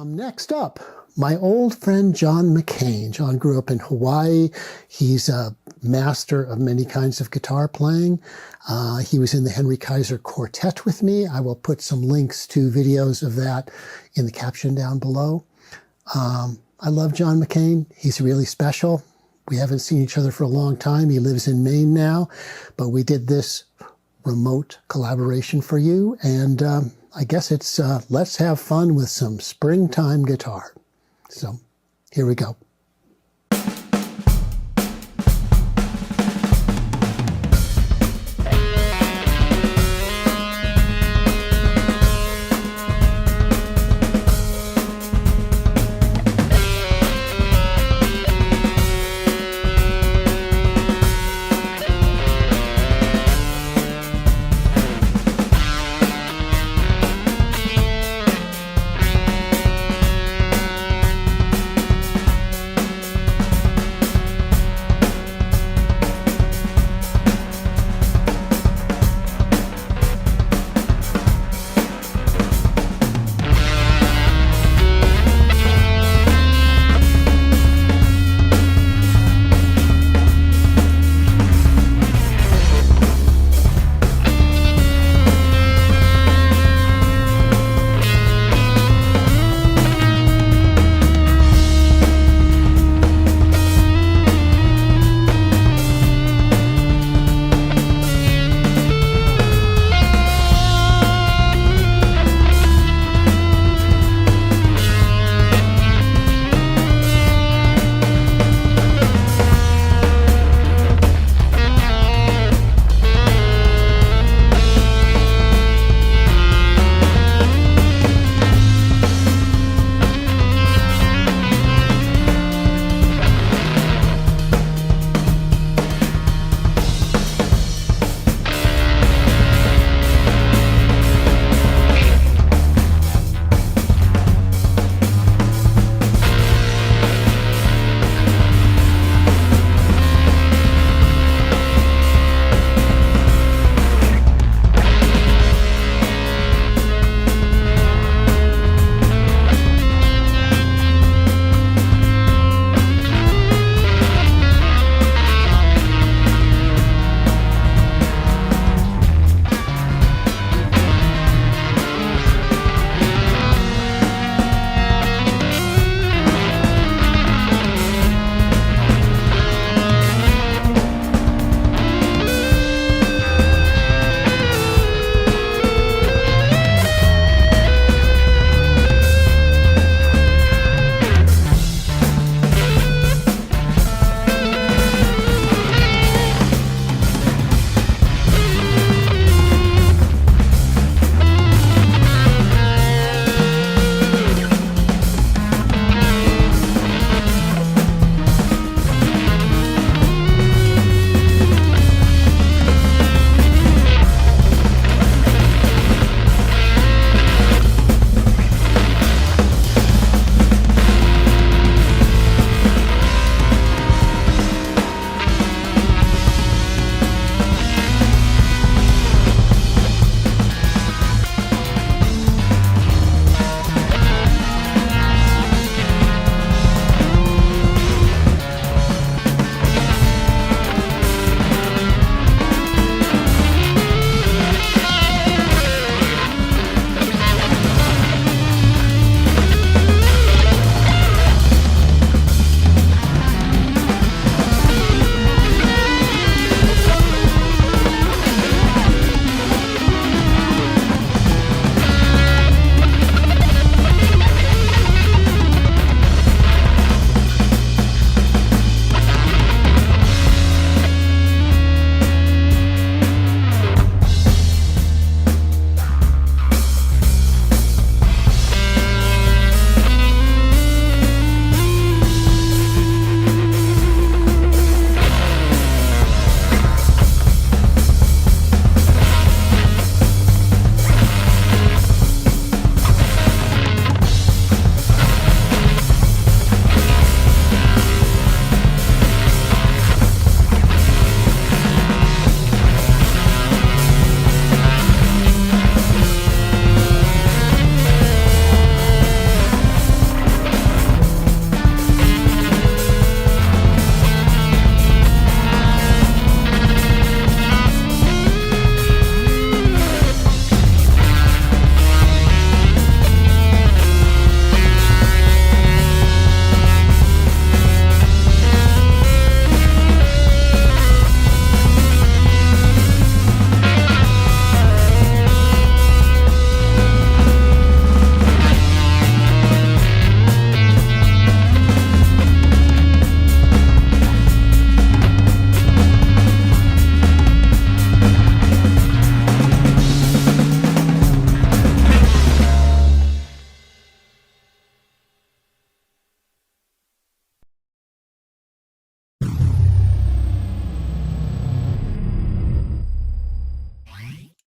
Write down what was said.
Next up, my old friend John Mccain. John grew up in Hawaii. He's a master of many kinds of guitar playing. He was in the Henry Kaiser Quartet with me. I will put some links to videos of that in the caption down below. I love John Mccain. He's really special. We haven't seen each other for a long time. He lives in Maine now, but we did this remote collaboration for you, and I guess it's let's have fun with some springtime guitar. So here we go.